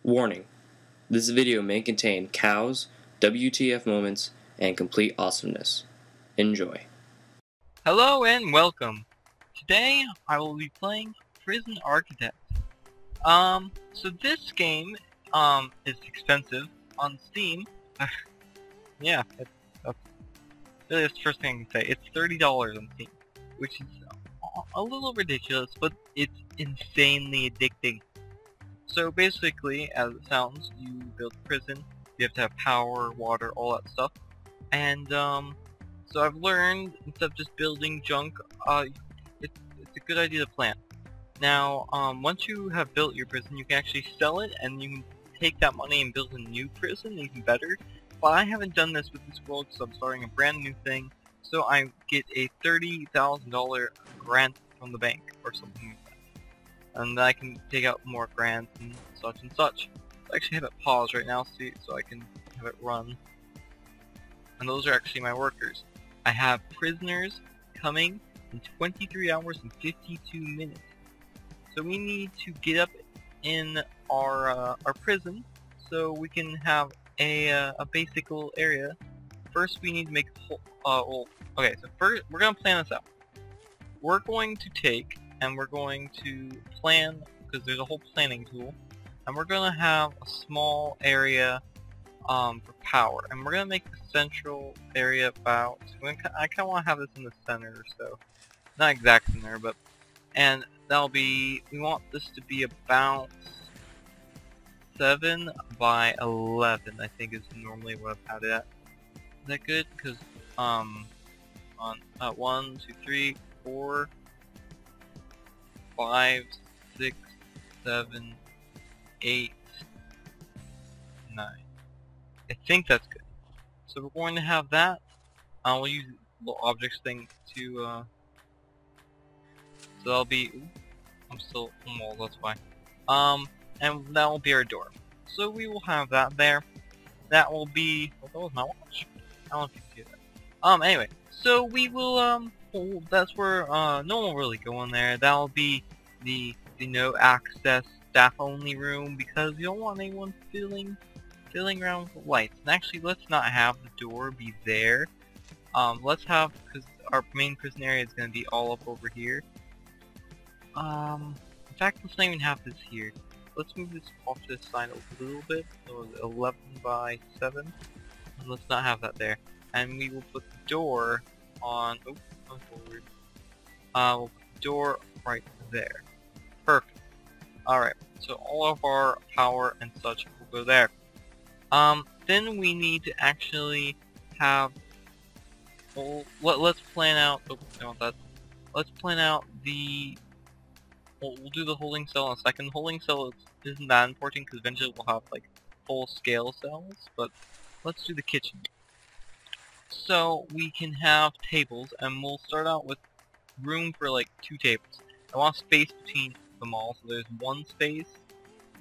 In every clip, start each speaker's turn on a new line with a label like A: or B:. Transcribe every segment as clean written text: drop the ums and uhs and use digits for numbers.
A: Warning: this video may contain cows, WTF moments, and complete awesomeness. Enjoy.
B: Hello and welcome. Today I will be playing Prison Architect. So this game is expensive on Steam. Yeah, that's really the first thing I can say. It's $30 on Steam, which is a little ridiculous, but it's insanely addicting. So basically, as it sounds, you build a prison. You have to have power, water, all that stuff. And so I've learned, instead of just building junk, it's a good idea to plan. Now, once you have built your prison, you can actually sell it, and you can take that money and build a new prison, even better. But I haven't done this with this world, because I'm starting a brand new thing. So I get a $30,000 grant from the bank, or something like that. And then I can take out more grants and such and such. I actually have it paused right now, so I can have it run. And those are actually my workers. I have prisoners coming in 23 hours and 52 minutes. So we need to get up in our prison so we can have a basic little area. First we need to make okay, so first we're going to plan this out. We're going to take and we're going to plan, because there's a whole planning tool, and we're going to have a small area for power, and we're going to make the central area about, I kind of want to have this in the center, so not exact center, but, and that'll be, we want this to be about 7 by 11, I think is normally what I've had it at. Is that good? Because on 1, 2, 3, 4, 5, 6, 7, 8, 9. I think that's good. So we're going to have that. We'll use the little objects thing to, so that'll be, ooh, I'm still on walls, that's why. And that will be our door. So we will have that there. That will be, oh, that was my watch. I don't know if you can see that. Anyway, so we will, that's where, no one will really go in there. That'll be the no access staff only room, because we don't want anyone fiddling around with the lights. And actually, let's not have the door be there. Let's have, because our main prison area is going to be all up over here. In fact, let's not even have this here. Let's move this off to the side a little bit. So 11 by 7. And let's not have that there. And we will put the door on, oh, that's weird. We'll put the door right there. Perfect. Alright, so all of our power and such will go there. Then we need to actually have, well, let's plan out, oh, no, let's plan out the, we'll do the holding cell in a second. The holding cell isn't that important, because eventually we'll have, like, full scale cells, but let's do the kitchen. So, we can have tables, and we'll start out with room for, like, 2 tables. I want space between them all, so there's 1 space,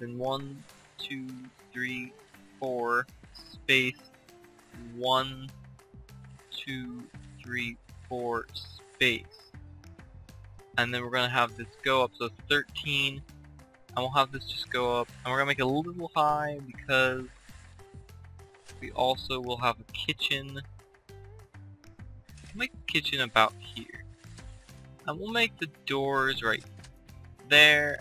B: then 1, 2, 3, 4, space, 1, 2, 3, 4, space. And then we're going to have this go up, so it's 13, and we'll have this just go up, and we're going to make it a little high, because we also will have a kitchen. We'll make the kitchen about here. And we'll make the doors right there,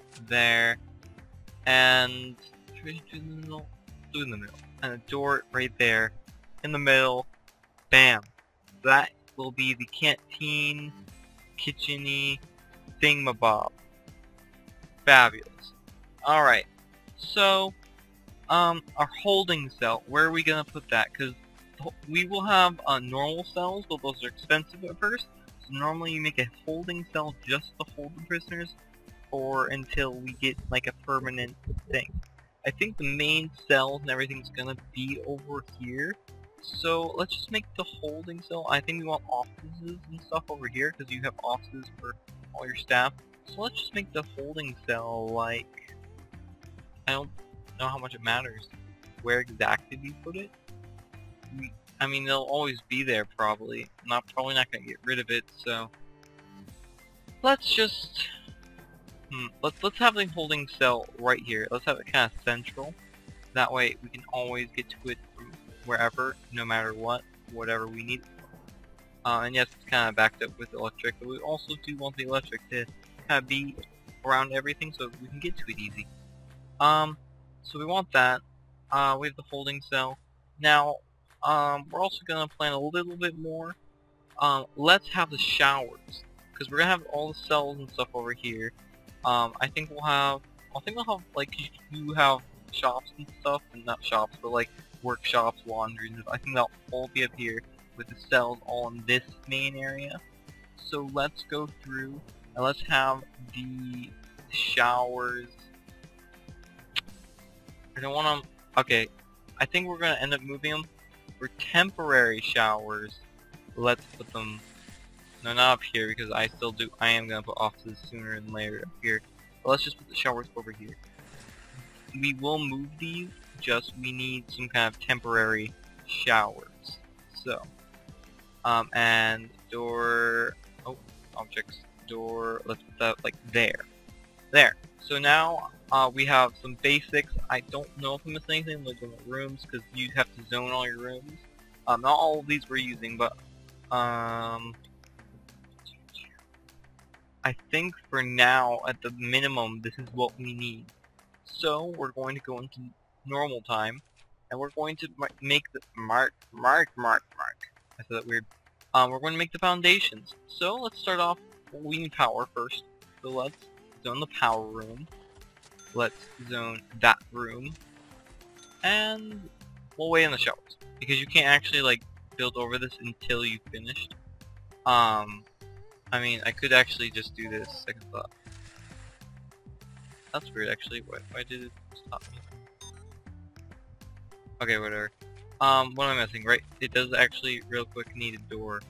B: and do in the middle, and a door right there in the middle. Bam! That will be the canteen, kitchen-y thingamabob. Fabulous. Alright, so our holding cell, where are we gonna put that? Because we will have normal cells, but those are expensive at first. So normally you make a holding cell just to hold the prisoners, or until we get like a permanent thing. I think the main cells and everything's gonna be over here. So let's just make the holding cell. I think we want offices and stuff over here, because you have offices for all your staff. So let's just make the holding cell like, I don't know how much it matters where exactly we put it. I mean, they'll always be there probably. I'm probably not gonna get rid of it, so let's just let's have the holding cell right here. Let's have it kind of central. That way we can always get to it from wherever, no matter what, whatever we need. And yes, it's kind of backed up with electric, but we also do want the electric to kind of be around everything so we can get to it easy. So we want that. We have the holding cell. Now, we're also gonna plan a little bit more. Let's have the showers, because we're gonna have all the cells and stuff over here. I think we'll have like you have shops and stuff, and not shops, but like workshops, laundry, and I think they'll all be up here with the cells all in this main area. So let's go through and let's have the showers. I don't want them. Okay, I think we're gonna end up moving them for temporary showers. Let's put them. No, not up here because I am gonna put offices sooner than later up here. But let's just put the showers over here. We will move these. Just we need some kind of temporary showers. So, and door. Oh, objects. Door. Let's put that like there. There. So now we have some basics. I don't know if I'm missing anything like in the rooms because you have to zone all your rooms. Not all of these we're using, but I think for now, at the minimum, this is what we need. So we're going to go into normal time, and we're going to make the mark. I said that weird. We're going to make the foundations. So let's start off. We need power first. So let's zone the power room. Let's zone that room, and we'll wait on the showers because you can't actually like build over this until you finished. I mean, I could actually just do this. Second thought. That's weird, actually. Why did it stop me? Okay, whatever. What am I missing? Right, it does actually, real quick, need a door.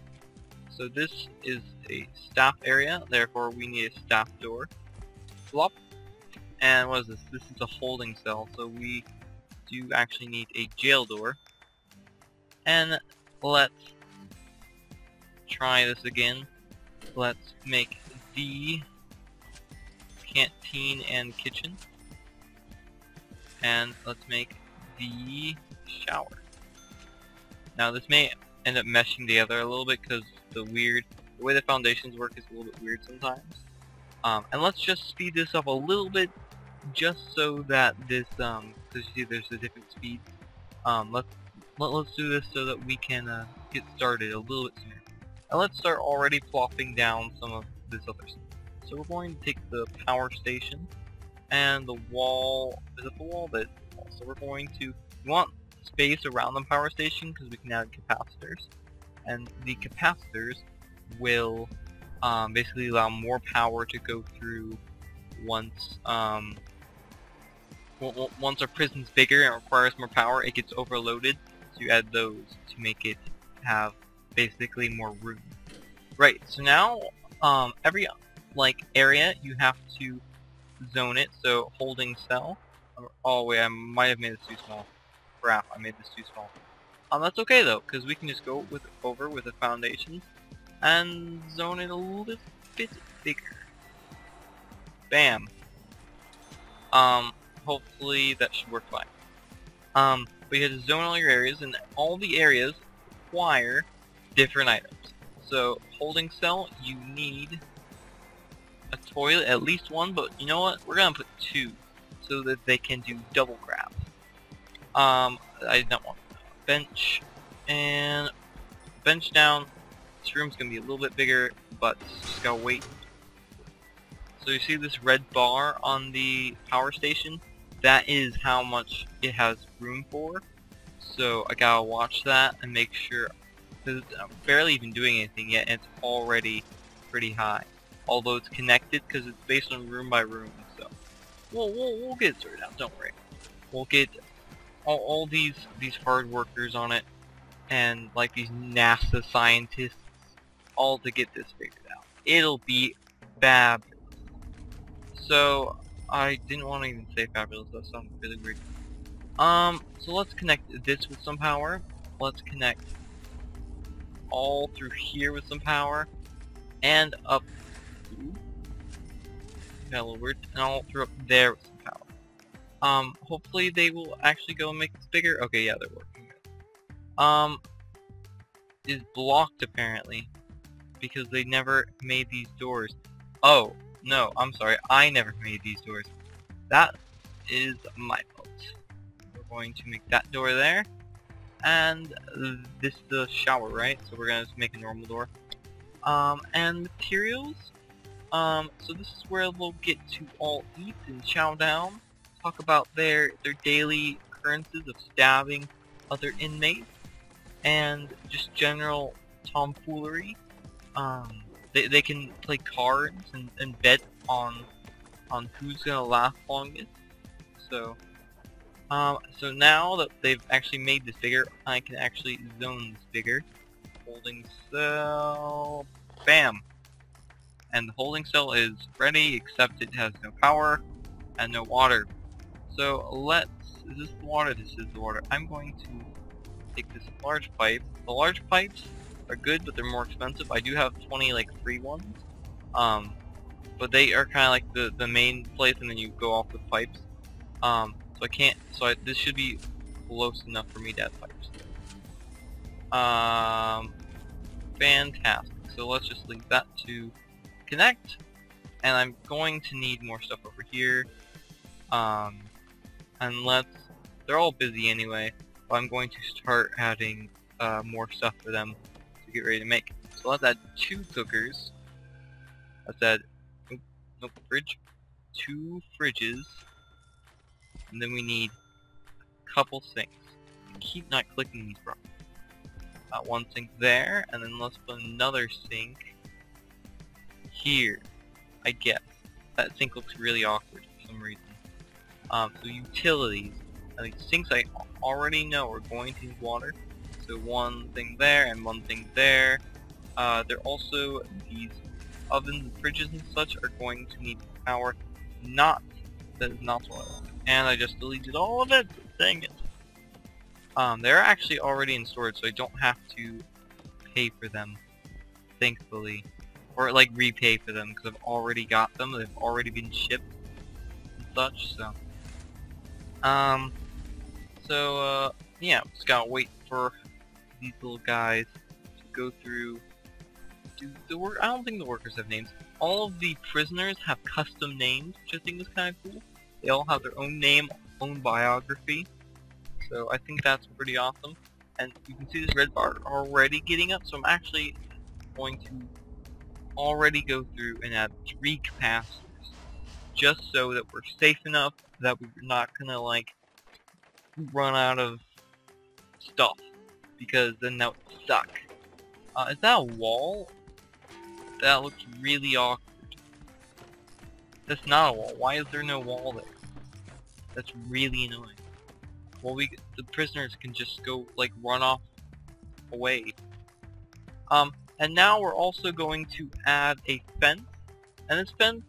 B: So this is a staff area, therefore we need a staff door. Flop. And what is this? This is a holding cell, so we do actually need a jail door. And let's try this again. Let's make the canteen and kitchen. And let's make the shower. Now this may end up meshing together a little bit because the way the foundations work is a little bit weird sometimes. And let's just speed this up a little bit just so that this, because you see there's the different speeds. Let's do this so that we can get started a little bit sooner. And let's start already plopping down some of this other stuff. So we're going to take the power station and the wall. Is it the wall? That so we're going to. We want space around the power station because we can add capacitors, and the capacitors will basically allow more power to go through once once our prison's bigger and requires more power, it gets overloaded. So you add those to make it have basically more room. Right. So now every like area you have to zone it. So holding cell. Oh wait, I might have made this too small. Crap, I made this too small. That's okay though, because we can just go over with the foundations and zone it a little bit bigger. Bam. Hopefully that should work fine. But you have to zone all your areas, and all the areas require different items. So holding cell, you need a toilet, at least one, but you know what? We're gonna put two, so that they can do double grab. I did not want a bench, and bench down. This room's gonna be a little bit bigger, but just gotta wait. So you see this red bar on the power station? That is how much it has room for. So I gotta watch that and make sure, because I'm barely even doing anything yet, and it's already pretty high. Although it's connected, because it's based on room by room. So we'll get it sorted out. Don't worry. We'll get all these hard workers on it, and like these NASA scientists, all to get this figured out. It'll be fabulous. So I didn't want to even say fabulous. That sounds really weird. So let's connect this with some power. Let's connect all through here with some power, and up. Ooh, got a little weird. And all through up there with some Hopefully they will actually go and make this bigger. Okay, yeah, they're working. Is blocked apparently because they never made these doors. Oh, no, I'm sorry, I never made these doors. That is my fault. We're going to make that door there, and this is the shower, right? So we're gonna just make a normal door. And materials. So this is where they'll get to all eat and chow down, talk about their daily occurrences of stabbing other inmates, and just general tomfoolery. They can play cards and bet on who's gonna last longest. So so now that they've actually made this bigger, I can actually zone this bigger. Holding cell, bam, and the holding cell is ready, except it has no power and no water. So is this the water? This is the water. I'm going to take this large pipe. The large pipes are good, but they're more expensive. I do have 20 like free ones, but they are kind of like the main place, and then you go off with pipes. So I can't. This should be close enough for me to have pipes. Fantastic. So let's just leave that to connect, and I'm going to need more stuff over here. And they're all busy anyway, but I'm going to start adding more stuff for them to get ready to make. So let's add 2 cookers. Let's add, nope, fridge. 2 fridges. And then we need a couple sinks. I keep not clicking these properly. 1 sink there, and then let's put another sink here. I guess. That sink looks really awkward for some reason. So utilities. The sinks I already know are going to need water. So 1 thing there and 1 thing there. They're also, these ovens and fridges and such are going to need power. That is not what I want. And I just deleted all of it. Dang it. They're actually already in storage, so I don't have to pay for them, thankfully. Or like repay for them, because I've already got them. They've already been shipped and such, so. Yeah, just gotta wait for these little guys to go through. I don't think the workers have names. All of the prisoners have custom names, which I think is kind of cool. They all have their own name, own biography. So I think that's pretty awesome. And you can see this red bar already getting up, so I'm actually going to already go through and add 3 capacitors. Just so that we're safe enough that we're not gonna like run out of stuff. Because then that would suck. Is that a wall? That looks really awkward. That's not a wall. Why is there no wall there? That's really annoying. Well, the prisoners can just go, like, run off away. And now we're also going to add a fence. And this fence,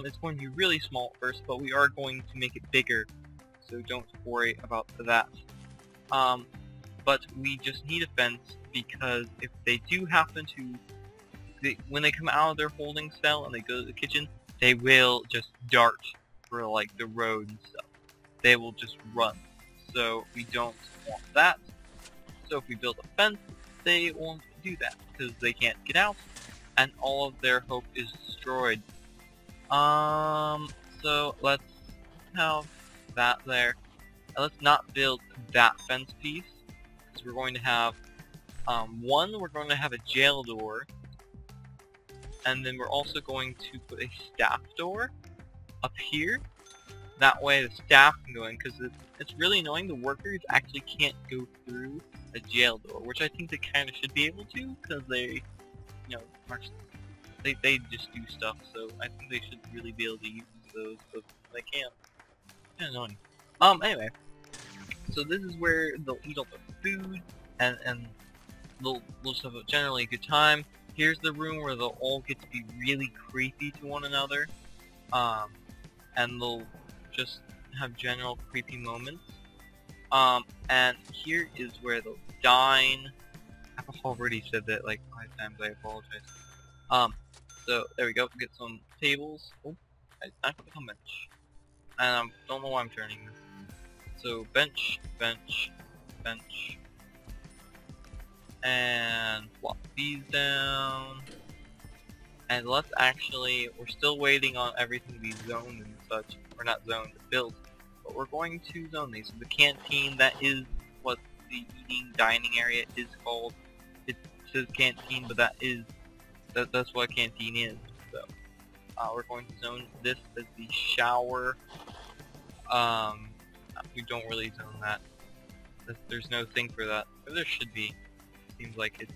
B: is going to be really small at first, but we are going to make it bigger. So don't worry about that. But we just need a fence because if they do happen to, when they come out of their holding cell and they go to the kitchen, they will just dart for, like, the road and stuff. They will just run. So we don't want that. So if we build a fence, they won't do that because they can't get out, and all of their hope is destroyed. So let's have that there. And let's not build that fence piece because we're going to have we're going to have a jail door, and then we're also going to put a staff door up here. That way the staff can go in, because it's really annoying. The workers actually can't go through a jail door, which I think they kind of should be able to, because they, you know, they just do stuff. So I think they should really be able to use those, but they can't. Kind of annoying. Anyway, so this is where they'll eat all the food and they'll just have generally a good time. Here's the room where they'll all get to be really creepy to one another, and they'll just have general creepy moments. And here is where they'll dine. I've already said that like 5 times, I apologize. So there we go, get some tables. Oh, I click on bench. And I don't know why I'm turning this. So bench, bench, bench, and plop these down. And let's actually, we're still waiting on everything to be zoned and such. Or not zoned, built. But we're going to zone these. So the canteen, that is what the eating dining area is called. It says canteen, but that's what a canteen is. So we're going to zone this as the shower. We don't really zone that. There's no thing for that. But there should be. Seems like it.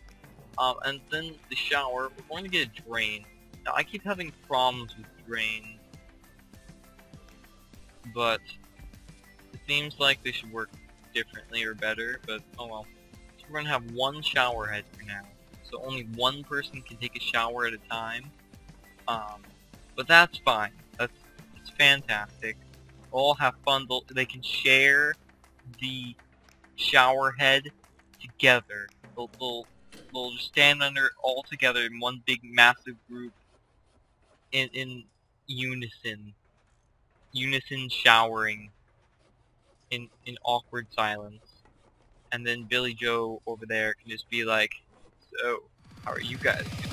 B: And then the shower, we're going to get a drain. Now I keep having problems with drains, but it seems like they should work differently or better, but oh well. So we're going to have one shower head for now. So only one person can take a shower at a time. But that's fine. It's fantastic. All have fun. They can share the shower head together. They'll just stand under it all together in one big massive group in unison showering in awkward silence. And then Billy Joe over there can just be like, so how are you guys doing?